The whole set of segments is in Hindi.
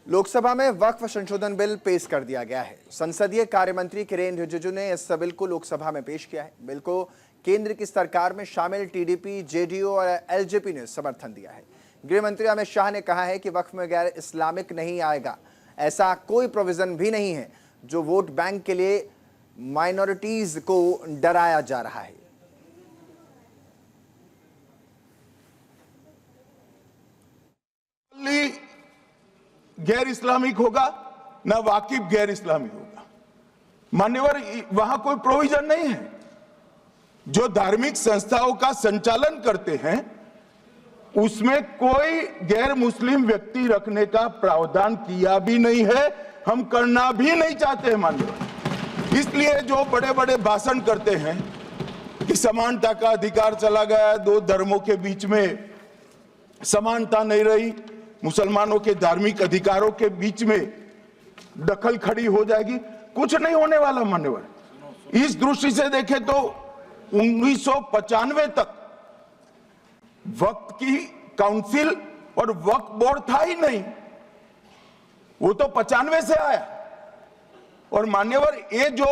लोकसभा में वक्फ संशोधन बिल पेश कर दिया गया है। संसदीय कार्य मंत्री किरेन रिजिजू ने इस बिल को लोकसभा में पेश किया है। बिल को केंद्र की सरकार में शामिल टीडीपी, जेडीयू और एलजेपी ने समर्थन दिया है। गृह मंत्री अमित शाह ने कहा है कि वक्फ में गैर इस्लामिक नहीं आएगा। ऐसा कोई प्रोविजन भी नहीं है जो वोट बैंक के लिए माइनॉरिटीज को डराया जा रहा है। गैर इस्लामिक होगा ना वाकिफ गैर इस्लामिक होगा। मान्यवर, वहां कोई प्रोविजन नहीं है। जो धार्मिक संस्थाओं का संचालन करते हैं उसमें कोई गैर मुस्लिम व्यक्ति रखने का प्रावधान किया भी नहीं है, हम करना भी नहीं चाहते हैं मान्यवर। इसलिए जो बड़े बड़े भाषण करते हैं कि समानता का अधिकार चला गया, दो धर्मों के बीच में समानता नहीं रही, मुसलमानों के धार्मिक अधिकारों के बीच में दखल खड़ी हो जाएगी, कुछ नहीं होने वाला मान्यवर। इस दृष्टि से देखें तो 1995 तक वक्फ की काउंसिल और वक्फ बोर्ड था ही नहीं, वो तो 95 से आया। और मान्यवर, ये जो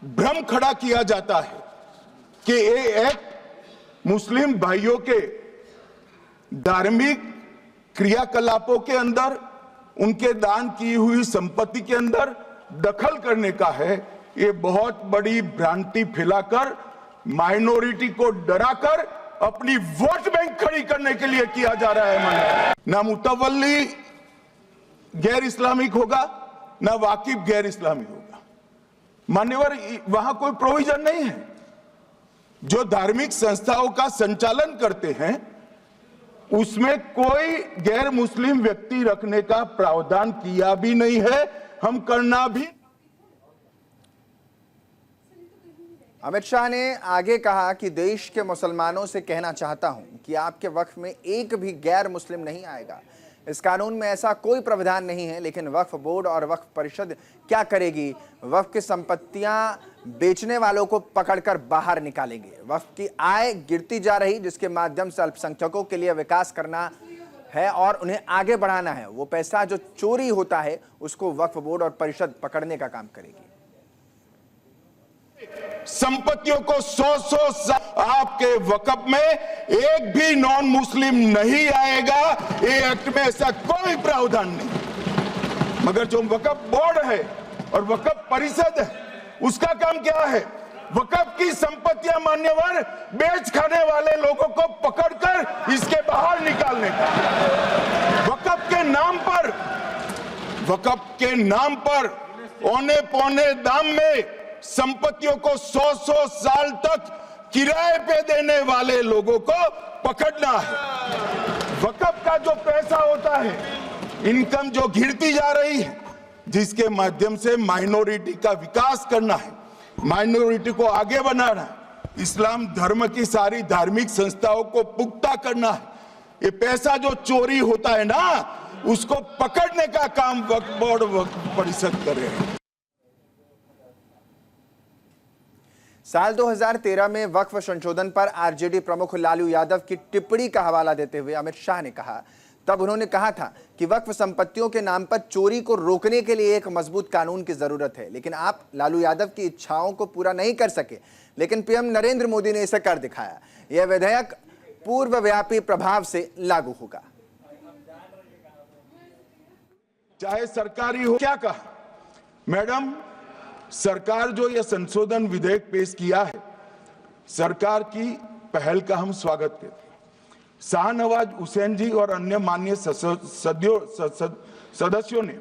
भ्रम खड़ा किया जाता है कि ये एक मुस्लिम भाइयों के धार्मिक क्रियाकलापों के अंदर, उनके दान की हुई संपत्ति के अंदर दखल करने का है, ये बहुत बड़ी भ्रांति फैलाकर माइनॉरिटी को डराकर अपनी वोट बैंक खड़ी करने के लिए किया जा रहा है। ना मुतवल्ली गैर इस्लामिक होगा ना वाकिफ गैर इस्लामिक होगा। मान्यवर, वहां कोई प्रोविजन नहीं है। जो धार्मिक संस्थाओं का संचालन करते हैं उसमें कोई गैर मुस्लिम व्यक्ति रखने का प्रावधान किया भी नहीं है, हम करना भी। अमित शाह ने आगे कहा कि देश के मुसलमानों से कहना चाहता हूं कि आपके वक्फ में एक भी गैर मुस्लिम नहीं आएगा। इस कानून में ऐसा कोई प्रावधान नहीं है, लेकिन वक्फ बोर्ड और वक्फ परिषद क्या करेगी? वक्फ की संपत्तियां बेचने वालों को पकड़कर बाहर निकालेंगे। वक्फ की आय गिरती जा रही, जिसके माध्यम से अल्पसंख्यकों के लिए विकास करना है और उन्हें आगे बढ़ाना है। वो पैसा जो चोरी होता है उसको वक्फ बोर्ड और परिषद पकड़ने का काम करेगी। संपत्तियों को 100 आपके वक्फ में एक भी नॉन मुस्लिम नहीं आएगा। ये एक्ट में ऐसा कोई प्रावधान नहीं। मगर जो वक्फ बोर्ड है और वक्फ परिषद है, उसका काम क्या है? वक्फ की संपत्तियां मान्यवर बेच खाने वाले लोगों को पकड़कर इसके बाहर निकालने का। वक्फ के नाम पर औने पौने दाम में संपत्तियों को 100 साल तक किराए पे देने वाले लोगों को पकड़ना है। वक्फ का जो पैसा होता है, इनकम जो गिरती जा रही है, जिसके माध्यम से माइनॉरिटी का विकास करना है, माइनॉरिटी को आगे बढ़ाना है, इस्लाम धर्म की सारी धार्मिक संस्थाओं को पुख्ता करना है, ये पैसा जो चोरी होता है ना, उसको पकड़ने का काम वक्फ बोर्ड वक्फ परिषद कर रहे हैं। साल 2013 में वक्फ संशोधन पर आरजेडी प्रमुख लालू यादव की टिप्पणी का हवाला देते हुए अमित शाह ने कहा, तब उन्होंने कहा था कि वक्फ संपत्तियों के नाम पर चोरी को रोकने के लिए एक मजबूत कानून की जरूरत है, लेकिन आप लालू यादव की इच्छाओं को पूरा नहीं कर सके, लेकिन पीएम नरेंद्र मोदी ने इसे कर दिखाया। यह विधेयक पूर्वव्यापी प्रभाव से लागू होगा। चाहे सरकारी हो, क्या कहा मैडम, सरकार जो यह संशोधन विधेयक पेश किया है, सरकार की पहल का हम स्वागत करते हैं। शाहनवाज हुसैन जी और अन्य माननीय सदस्यों ने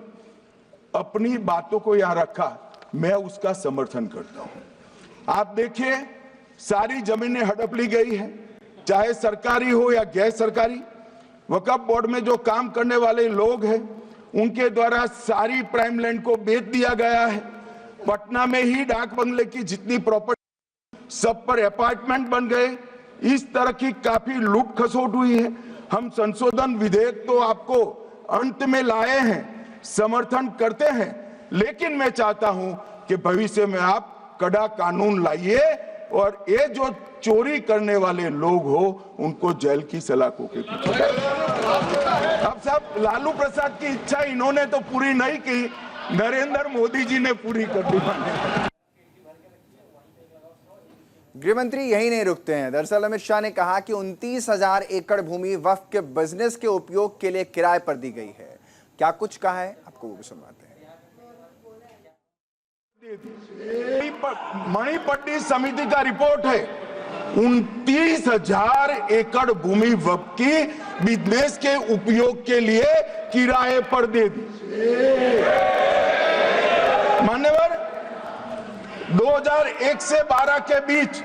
अपनी बातों को यहां रखा, मैं उसका समर्थन करता हूं। आप देखिए, सारी जमीनें हड़प ली गई है, चाहे सरकारी हो या गैर सरकारी। वक्फ बोर्ड में जो काम करने वाले लोग हैं, उनके द्वारा सारी प्राइम लैंड को बेच दिया गया है। पटना में ही डाक बंगले की जितनी प्रॉपर्टी, सब पर अपार्टमेंट बन गए। इस तरह की काफी लूट खसोट हुई है। हम संशोधन विधेयक तो आपको अंत में लाए हैं, समर्थन करते हैं, लेकिन मैं चाहता हूं कि भविष्य में आप कड़ा कानून लाइए और ये जो चोरी करने वाले लोग हो उनको जेल की सलाखों के पीछे अब साहब लालू प्रसाद की इच्छा इन्होंने तो पूरी नहीं की, नरेंद्र मोदी जी ने पूरी कर दी। गृहमंत्री यही नहीं रुकते हैं। दरअसल अमित शाह ने कहा कि 29,000 एकड़ भूमि वक्फ के बिजनेस के उपयोग के लिए किराए पर दी गई है। क्या कुछ कहा है, आपको वो भी सुनवाते हैं। मणिपट्टी समिति का रिपोर्ट है, 29,000 एकड़ भूमि वक्फ की बिजनेस के उपयोग के लिए किराए पर दे दी। मान्यवर, 2001 से 12 के बीच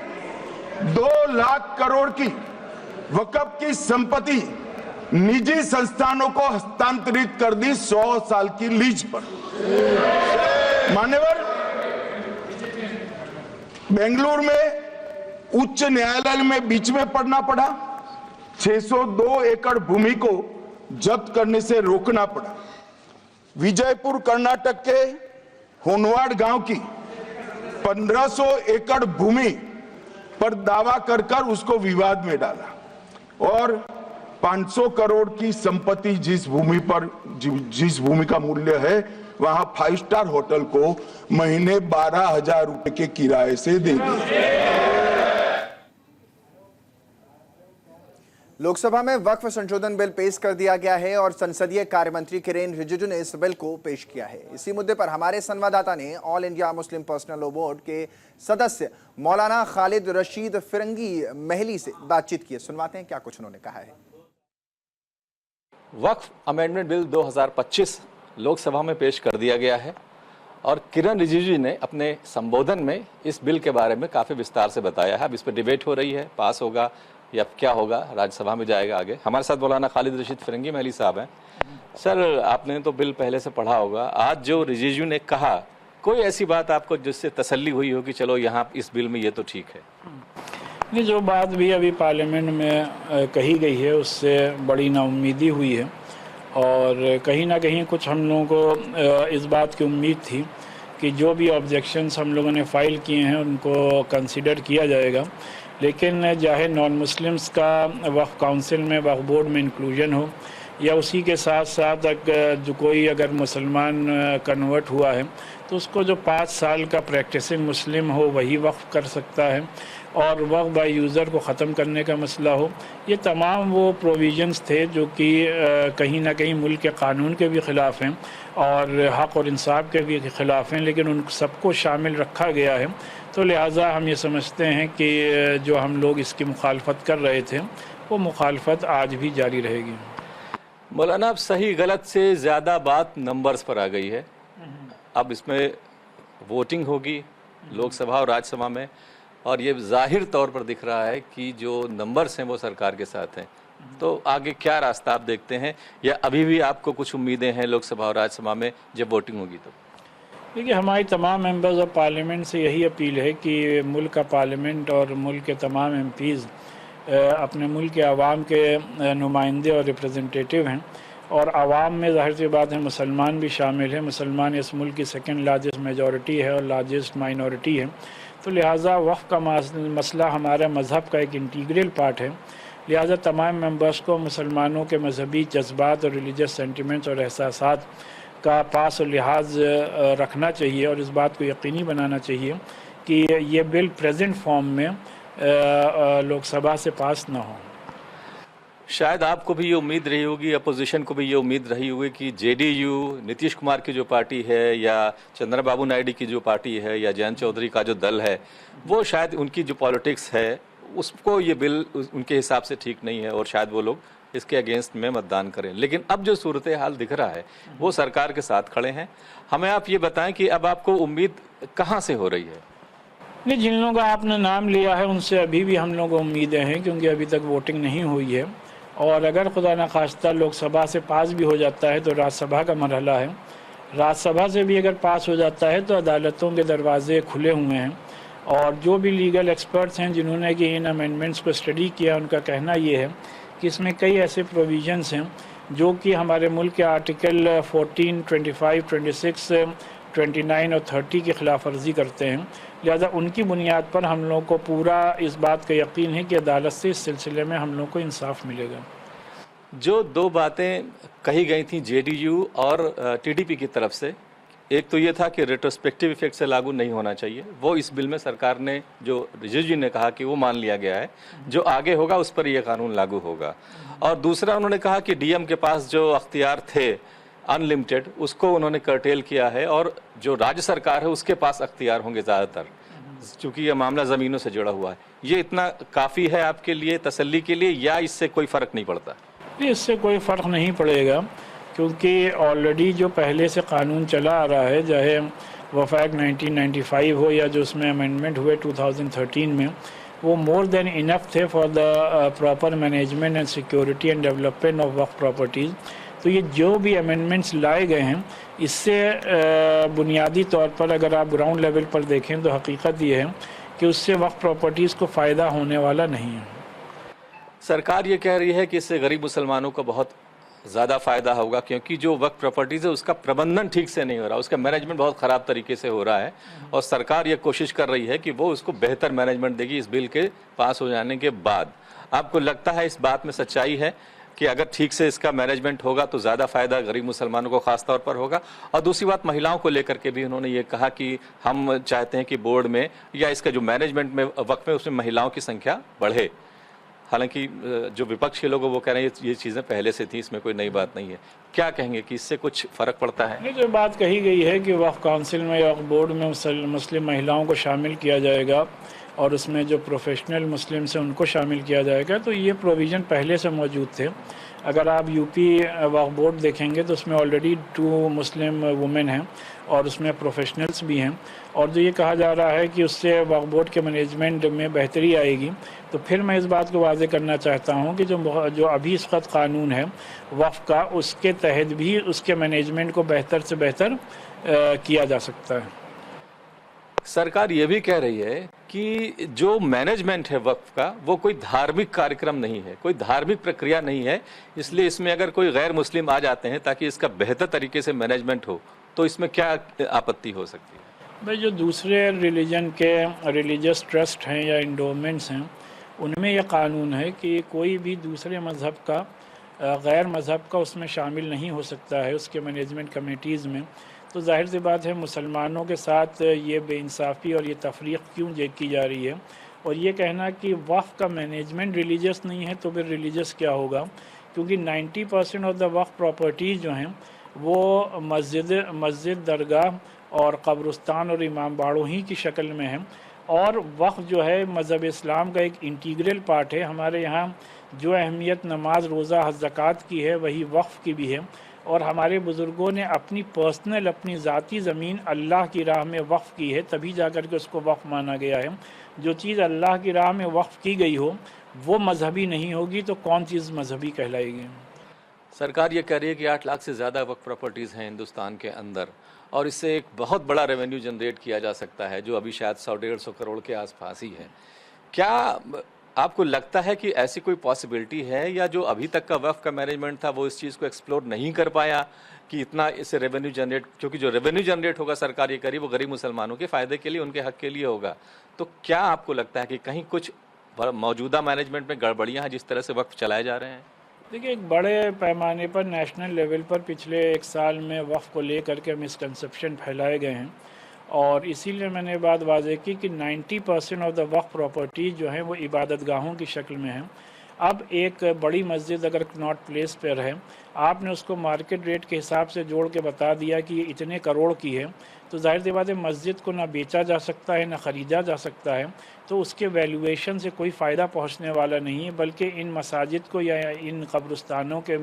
2 लाख करोड़ की वक्फ की संपत्ति निजी संस्थानों को हस्तांतरित कर दी 100 साल की लीज पर। मान्यवर, बेंगलुरु में उच्च न्यायालय में बीच में पढ़ना पड़ा, 602 एकड़ भूमि को जब्त करने से रोकना पड़ा। विजयपुर कर्नाटक के होनवाड़ गांव की 1500 एकड़ भूमि पर दावा कर उसको विवाद में डाला और 500 करोड़ की संपत्ति जिस भूमि का मूल्य है वहां 5 स्टार होटल को महीने 12,000 रुपए के किराए से दे दी। लोकसभा में वक्फ संशोधन बिल पेश कर दिया गया है और संसदीय कार्य मंत्री किरेन रिजिजू ने इस बिल को पेश किया है। इसी मुद्दे पर हमारे संवाददाता ने all India Muslim personal law board के सदस्य मौलाना खालिद रशीद फिरंगी महली से बातचीत की। सुनवाते हैं क्या कुछ उन्होंने कहा है। वक्फ अमेंडमेंट बिल 2025 लोकसभा में पेश कर दिया गया है और किरेन रिजिजू ने अपने संबोधन में इस बिल के बारे में काफ़ी विस्तार से बताया है। अब इस पर डिबेट हो रही है, पास होगा या क्या होगा, राज्यसभा में जाएगा आगे। हमारे साथ मौलाना खालिद रशीद फिरंगी महली साहब हैं। सर, आपने तो बिल पहले से पढ़ा होगा, आज जो रिजिजू ने कहा, कोई ऐसी बात आपको जिससे तसल्ली हुई हो कि चलो यहाँ इस बिल में ये तो ठीक है? नहीं, जो बात भी अभी पार्लियामेंट में कही गई है उससे बड़ी नाउम्मीदी हुई है और कहीं ना कहीं कुछ हम लोगों को इस बात की उम्मीद थी कि जो भी ऑब्जेक्शंस हम लोगों ने फ़ाइल किए हैं उनको कंसिडर किया जाएगा, लेकिन चाहे नॉन मुस्लिम्स का वक्फ काउंसिल में वक्फ बोर्ड में इंक्लूजन हो या उसी के साथ साथ जो कोई अगर मुसलमान कन्वर्ट हुआ है तो उसको जो 5 साल का प्रैक्टिसिंग मुस्लिम हो वही वक्फ कर सकता है और वक्फ बाय यूज़र को ख़त्म करने का मसला हो, ये तमाम वो प्रोविजंस थे जो कि कहीं ना कहीं मुल्क के कानून के भी ख़िलाफ़ हैं और हक़ और इंसाफ के भी ख़िलाफ़ हैं, लेकिन उन सबको शामिल रखा गया है। तो लिहाजा हम ये समझते हैं कि जो हम लोग इसकी मुखालफत कर रहे थे वो मुखालफत आज भी जारी रहेगी। मौलाना, अब सही गलत से ज़्यादा बात नंबर्स पर आ गई है। अब इसमें वोटिंग होगी लोकसभा और राज्यसभा में और ये जाहिर तौर पर दिख रहा है कि जो नंबर्स हैं वो सरकार के साथ हैं। तो आगे क्या रास्ता आप देखते हैं या अभी भी आपको कुछ उम्मीदें हैं लोकसभा और राज्यसभा में जब वोटिंग होगी तो? देखिए, हमारी तमाम मेंबर्स ऑफ पार्लियामेंट से यही अपील है कि मुल्क का पार्लियामेंट और मुल्क के तमाम एमपीज़ अपने मुल्क के आवाम के नुमाइंदे और रिप्रेजेंटेटिव हैं और आवाम में ज़ाहिर सी बात है मुसलमान भी शामिल है। मुसलमान इस मुल्क की सेकंड लार्जेस्ट मेजॉरिटी है और लार्जेस्ट माइनॉरिटी है, तो लिहाजा वक्फ का मसला हमारा मज़हब का एक इंटीग्रल पार्ट है। लिहाजा तमाम मेंबर्स को मुसलमानों के मजहबी जज्बात और रिलीजियस सेंटिमेंट्स और एहसासात का पास और लिहाज रखना चाहिए और इस बात को यकीनी बनाना चाहिए कि ये बिल प्रेजेंट फॉर्म में लोकसभा से पास ना हो। शायद आपको भी ये उम्मीद रही होगी, अपोजिशन को भी ये उम्मीद रही होगी कि जेडीयू, नीतीश कुमार की जो पार्टी है या चंद्रबाबू नायडू की जो पार्टी है या जयंत चौधरी का जो दल है, वो शायद उनकी जो पॉलिटिक्स है उसको ये बिल उनके हिसाब से ठीक नहीं है और शायद वो लोग इसके अगेंस्ट में मतदान करें। लेकिन अब जो सूरत हाल दिख रहा है वो सरकार के साथ खड़े हैं। हमें आप ये बताएं कि अब आपको उम्मीद कहाँ से हो रही है? नहीं, जिन लोगों का आपने नाम लिया है उनसे अभी भी हम लोग को उम्मीदें हैं क्योंकि अभी तक वोटिंग नहीं हुई है और अगर खुदा न खास्ता लोकसभा से पास भी हो जाता है तो राज्यसभा का मरहला है। राज्यसभा से भी अगर पास हो जाता है तो अदालतों के दरवाजे खुले हुए हैं और जो भी लीगल एक्सपर्ट्स हैं जिन्होंने कि इन अमेंडमेंट्स को स्टडी किया उनका कहना ये है कि इसमें कई ऐसे प्रोविजंस हैं जो कि हमारे मुल्क के आर्टिकल 14, 25, 26, 29 और 30 की खिलाफ वर्जी करते हैं। लिहाजा उनकी बुनियाद पर हम लोग को पूरा इस बात का यकीन है कि अदालत से इस सिलसिले में हम लोग को इंसाफ मिलेगा। जो दो बातें कही गई थी जेडीयू और टीडीपी की तरफ से, एक तो ये था कि रेट्रोस्पेक्टिव इफेक्ट से लागू नहीं होना चाहिए, वो इस बिल में सरकार ने जो रिजिजू जी ने कहा कि वो मान लिया गया है, जो आगे होगा उस पर यह कानून लागू होगा। और दूसरा उन्होंने कहा कि डीएम के पास जो अख्तियार थे अनलिमिटेड, उसको उन्होंने कर्टेल किया है और जो राज्य सरकार है उसके पास अख्तियार होंगे ज़्यादातर, क्योंकि ये मामला ज़मीनों से जुड़ा हुआ है। ये इतना काफ़ी है आपके लिए तसल्ली के लिए, या इससे कोई फ़र्क नहीं पड़ता? इससे कोई फ़र्क नहीं पड़ेगा, क्योंकि ऑलरेडी जो पहले से कानून चला आ रहा है, चाहे वफा एक्ट 1995 हो या जो उसमें अमेंडमेंट हुए 2013 में, वो मोर देन इनफ थे for the proper management and security and development of Waqf properties. तो ये जो भी अमेंडमेंट्स लाए गए हैं, इससे बुनियादी तौर पर अगर आप ग्राउंड लेवल पर देखें तो हकीकत ये है कि उससे वक्फ प्रॉपर्टीज़ को फ़ायदा होने वाला नहीं है। सरकार ये कह रही है कि इससे गरीब मुसलमानों को बहुत ज़्यादा फ़ायदा होगा, क्योंकि जो वक्फ प्रॉपर्टीज़ है उसका प्रबंधन ठीक से नहीं हो रहा, उसका मैनेजमेंट बहुत ख़राब तरीके से हो रहा है, और सरकार ये कोशिश कर रही है कि वो उसको बेहतर मैनेजमेंट देगी इस बिल के पास हो जाने के बाद। आपको लगता है इस बात में सच्चाई है कि अगर ठीक से इसका मैनेजमेंट होगा तो ज़्यादा फ़ायदा गरीब मुसलमानों को ख़ास तौर पर होगा? और दूसरी बात, महिलाओं को लेकर के भी उन्होंने ये कहा कि हम चाहते हैं कि बोर्ड में या इसका जो मैनेजमेंट में वक्फ है उसमें महिलाओं की संख्या बढ़े। हालांकि जो विपक्ष के लोग वो कह रहे हैं ये चीज़ें पहले से थी, इसमें कोई नई बात नहीं है। क्या कहेंगे कि इससे कुछ फ़र्क पड़ता है? ये जो बात कही गई है कि वक्फ काउंसिल में या बोर्ड में मुस्लिम महिलाओं को शामिल किया जाएगा और उसमें जो प्रोफेशनल मुस्लिम्स हैं उनको शामिल किया जाएगा, तो ये प्रोविज़न पहले से मौजूद थे। अगर आप यूपी वक्फ बोर्ड देखेंगे तो उसमें ऑलरेडी 2 मुस्लिम वुमेन हैं और उसमें प्रोफेशनल्स भी हैं, और जो ये कहा जा रहा है कि उससे वक्फ बोर्ड के मैनेजमेंट में बेहतरी आएगी, तो फिर मैं इस बात को वाज़ेह करना चाहता हूँ कि जो अभी इस वक्त कानून है वक्फ का, उसके तहत भी उसके मैनेजमेंट को बेहतर से बेहतर किया जा सकता है। सरकार ये भी कह रही है कि जो मैनेजमेंट है वक्फ का वो कोई धार्मिक कार्यक्रम नहीं है, कोई धार्मिक प्रक्रिया नहीं है, इसलिए इसमें अगर कोई गैर मुस्लिम आ जाते हैं ताकि इसका बेहतर तरीके से मैनेजमेंट हो, तो इसमें क्या आपत्ति हो सकती है? भाई, जो दूसरे रिलीजन के रिलीजियस ट्रस्ट हैं या इंडोमेंट्स हैं, उनमें यह कानून है कि कोई भी दूसरे मज़हब का गैर मज़हब का उसमें शामिल नहीं हो सकता है उसके मैनेजमेंट कमेटीज़ में। तो जाहिर सी बात है मुसलमानों के साथ ये बेइंसाफ़ी और ये तफरीक़ क्यों की जा रही है, और ये कहना कि वक्फ का मैनेजमेंट रिलीजियस नहीं है तो फिर रिलीजियस क्या होगा, क्योंकि 90% ऑफ द वक्फ प्रॉपर्टीज़ जो हैं वो मस्जिद, दरगाह और कब्रिस्तान और इमाम बाड़ों ही की शक्ल में हैं। और वक्फ जो है मज़हब इस्लाम का एक इंटीग्रल पार्ट है। हमारे यहाँ जो अहमियत नमाज, रोज़ा, हज, ज़कात की है वही वक्फ की भी है, और हमारे बुज़ुर्गों ने अपनी पर्सनल, अपनी ज़ाती ज़मीन अल्लाह की राह में वक्फ़ की है, तभी जा कर के उसको वक्फ़ माना गया है। जो चीज़ अल्लाह की राह में वक्फ़ की गई हो वो मजहबी नहीं होगी तो कौन चीज़ मजहबी कहलाएगी? सरकार ये कह रही है कि 8 लाख से ज़्यादा वक्फ प्रॉपर्टीज़ हैं हिंदुस्तान के अंदर, और इससे एक बहुत बड़ा रेवेन्यू जनरेट किया जा सकता है, जो अभी शायद 100-150 करोड़ के आसपास ही है। क्या आपको लगता है कि ऐसी कोई पॉसिबिलिटी है, या जो अभी तक का वक्फ का मैनेजमेंट था वो इस चीज़ को एक्सप्लोर नहीं कर पाया कि इतना इससे रेवेन्यू जनरेट, क्योंकि जो रेवेन्यू जनरेट होगा सरकार ये करी वो गरीब मुसलमानों के फ़ायदे के लिए, उनके हक़ के लिए होगा। तो क्या आपको लगता है कि कहीं कुछ मौजूदा मैनेजमेंट में गड़बड़ियाँ हैं जिस तरह से वक्फ चलाए जा रहे हैं? देखिए, एक बड़े पैमाने पर नेशनल लेवल पर पिछले 1 साल में वक्फ को लेकर के मिसकंसेप्शन फैलाए गए हैं, और इसीलिए मैंने बात वाज़ेह की कि 90% ऑफ द वक्फ प्रॉपर्टीज़ जो हैं वो इबादतगाहों की शक्ल में हैं। अब एक बड़ी मस्जिद अगर कनॉट प्लेस पर है, आपने उसको मार्केट रेट के हिसाब से जोड़ के बता दिया कि ये इतने करोड़ की है, तो जाहिर सी बात है मस्जिद को ना बेचा जा सकता है ना ख़रीदा जा सकता है, तो उसके वैल्यूएशन से कोई फ़ायदा पहुंचने वाला नहीं है, बल्कि इन मसाजिद को या इन कब्रिस्तानों के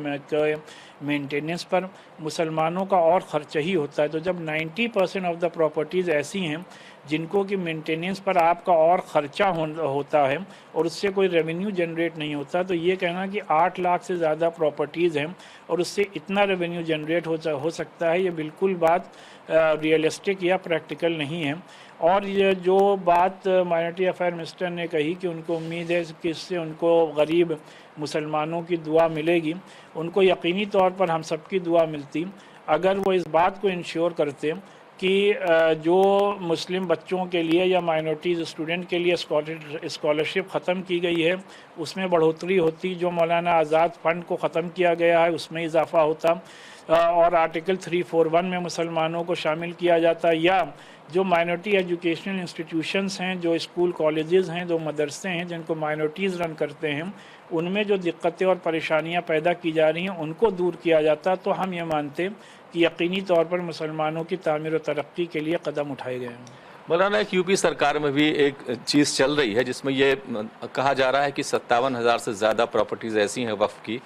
मेंटेनेंस पर मुसलमानों का और ख़र्च ही होता है। तो जब 90% ऑफ द प्रॉपर्टीज़ ऐसी हैं जिनको कि मेंटेनेंस पर आपका और ख़र्चा होता है और उससे कोई रेवेन्यू जनरेट नहीं होता, तो ये कहना कि 8 लाख से ज़्यादा प्रॉपर्टीज़ हैं और उससे इतना रेवेन्यू जनरेट हो सकता है, ये बिल्कुल बात रियलिस्टिक या प्रैक्टिकल नहीं है। और ये जो बात माइनॉरिटी अफेयर मिनिस्टर ने कही कि उनको उम्मीद है कि इससे उनको गरीब मुसलमानों की दुआ मिलेगी, उनको यकीनी तौर पर हम सबकी दुआ मिलती अगर वो इस बात को इंश्योर करते कि जो मुस्लिम बच्चों के लिए या माइनॉरिटीज़ स्टूडेंट के लिए स्कॉलरशिप ख़त्म की गई है उसमें बढ़ोतरी होती, जो मौलाना आज़ाद फ़ंड को ख़त्म किया गया है उसमें इजाफ़ा होता, और आर्टिकल 341 में मुसलमानों को शामिल किया जाता, या जो माइनॉरिटी एजुकेशनल इंस्टीट्यूशंस हैं, जो स्कूल कॉलेजेस हैं, जो मदरसे हैं जिनको माइनॉरिटीज़ रन करते हैं, उनमें जो दिक्कतें और परेशानियां पैदा की जा रही हैं उनको दूर किया जाता, तो हम ये मानते कि यकीनी तौर पर मुसलमानों की तामीर और तरक्की के लिए कदम उठाए गए हैं। मौलाना, एक यूपी सरकार में भी एक चीज़ चल रही है जिसमें ये कहा जा रहा है कि 57,000 से ज़्यादा प्रॉपर्टीज़ ऐसी हैं वक्फ की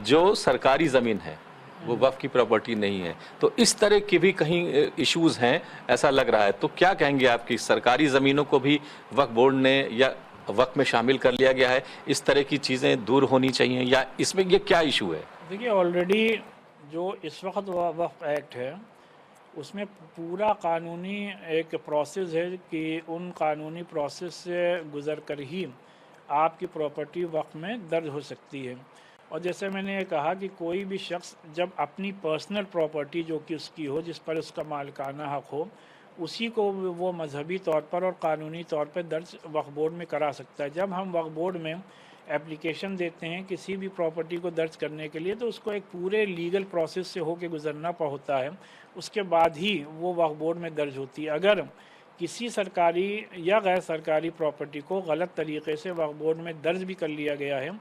जो सरकारी ज़मीन है, वो वक्फ की प्रॉपर्टी नहीं है। तो इस तरह के भी कहीं इश्यूज़ हैं ऐसा लग रहा है। तो क्या कहेंगे आप कि सरकारी ज़मीनों को भी वक्फ बोर्ड ने या वक्फ में शामिल कर लिया गया है, इस तरह की चीज़ें दूर होनी चाहिए, या इसमें ये क्या इशू है? देखिए, ऑलरेडी जो इस वक्त वक्फ एक्ट है उसमें पूरा कानूनी एक प्रोसेस है कि उन कानूनी प्रोसेस से गुज़र कर ही आपकी प्रॉपर्टी वक्फ में दर्ज हो सकती है। और जैसे मैंने कहा कि कोई भी शख्स जब अपनी पर्सनल प्रॉपर्टी जो कि उसकी हो, जिस पर उसका मालिकाना हक़ हो, उसी को वो मजहबी तौर पर और कानूनी तौर पर दर्ज वक्फ बोर्ड में करा सकता है। जब हम वक्फ बोर्ड में एप्लीकेशन देते हैं किसी भी प्रॉपर्टी को दर्ज करने के लिए, तो उसको एक पूरे लीगल प्रोसेस से होकर गुजरना होता है, उसके बाद ही वो वक्फ बोर्ड में दर्ज होती है। अगर किसी सरकारी या गैर सरकारी प्रॉपर्टी को गलत तरीके से वक्फ बोर्ड में दर्ज भी कर लिया गया है,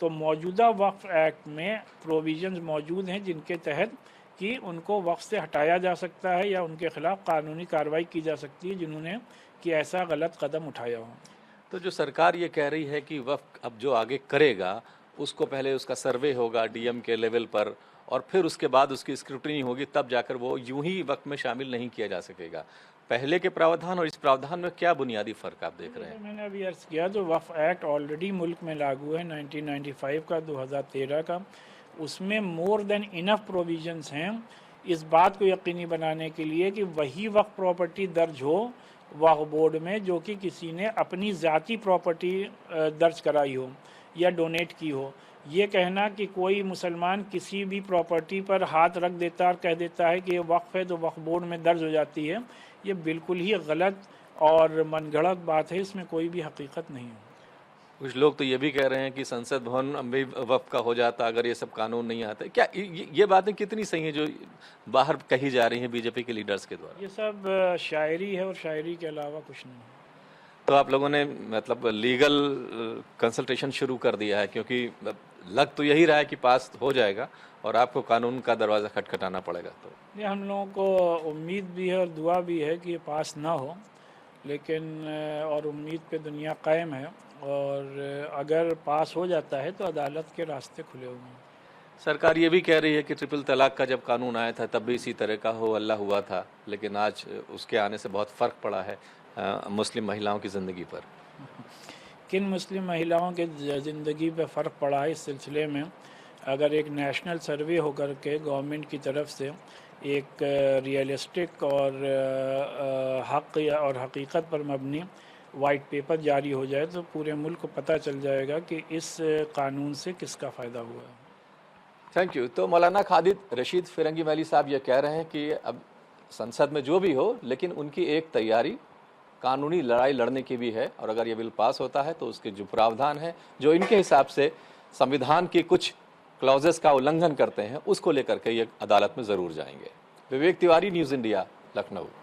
तो मौजूदा वक्फ एक्ट में प्रोविजंस मौजूद हैं जिनके तहत कि उनको वक्फ से हटाया जा सकता है या उनके खिलाफ कानूनी कार्रवाई की जा सकती है जिन्होंने कि ऐसा गलत कदम उठाया हो। तो जो सरकार ये कह रही है कि वक्फ अब जो आगे करेगा उसको पहले उसका सर्वे होगा डीएम के लेवल पर, और फिर उसके बाद उसकी स्क्रूटनी होगी, तब जाकर वो यूं ही वक्फ में शामिल नहीं किया जा सकेगा। पहले के प्रावधान और इस प्रावधान में क्या बुनियादी फ़र्क आप देख रहे हैं? मैंने अभी अर्ज़ किया, जो वक्फ एक्ट ऑलरेडी मुल्क में लागू है 1995 का, 2013 का, उसमें मोर देन इनफ प्रोविजंस हैं इस बात को यकीनी बनाने के लिए कि वही वक्फ प्रॉपर्टी दर्ज हो वक्फ बोर्ड में जो कि किसी ने अपनी ज़ाती प्रॉपर्टी दर्ज कराई हो या डोनेट की हो। ये कहना कि कोई मुसलमान किसी भी प्रॉपर्टी पर हाथ रख देता और कह देता है कि ये वक्फ है तो वक्फ बोर्ड में दर्ज हो जाती है, ये बिल्कुल ही गलत और मनगढ़ंत बात है, इसमें कोई भी हकीकत नहीं है। कुछ लोग तो ये भी कह रहे हैं कि संसद भवन भी वक्फ का हो जाता अगर ये सब कानून नहीं आता। क्या ये बातें कितनी सही हैं जो बाहर कही जा रही हैं बीजेपी के लीडर्स के द्वारा? ये सब शायरी है और शायरी के अलावा कुछ नहीं है। तो आप लोगों ने मतलब लीगल कंसल्टेशन शुरू कर दिया है, क्योंकि लग तो यही रहा है कि पास हो जाएगा और आपको कानून का दरवाज़ा खटखटाना पड़ेगा। तो ये हम लोगों को उम्मीद भी है और दुआ भी है कि ये पास ना हो, लेकिन और उम्मीद पे दुनिया कायम है, और अगर पास हो जाता है तो अदालत के रास्ते खुले हुए हैं। सरकार ये भी कह रही है कि ट्रिपल तलाक का जब कानून आया था तब भी इसी तरह का हो हल्ला हुआ था, लेकिन आज उसके आने से बहुत फ़र्क पड़ा है मुस्लिम महिलाओं की ज़िंदगी पर। किन मुस्लिम महिलाओं के ज़िंदगी पर फ़र्क पड़ा है, इस सिलसिले में अगर एक नेशनल सर्वे होकर के गवर्नमेंट की तरफ से एक रियलिस्टिक और हक़ और हकीकत पर मबनी वाइट पेपर जारी हो जाए तो पूरे मुल्क को पता चल जाएगा कि इस कानून से किसका फ़ायदा हुआ है। Thank you. तो मौलाना खालिद रशीद फिरंगी मैली साहब ये कह रहे हैं कि अब संसद में जो भी हो, लेकिन उनकी एक तैयारी कानूनी लड़ाई लड़ने की भी है, और अगर ये बिल पास होता है तो उसके जो प्रावधान है जो इनके हिसाब से संविधान की कुछ क्लॉजेस का उल्लंघन करते हैं उसको लेकर के ये अदालत में ज़रूर जाएंगे। Vivek Tiwari, news India, Lucknow.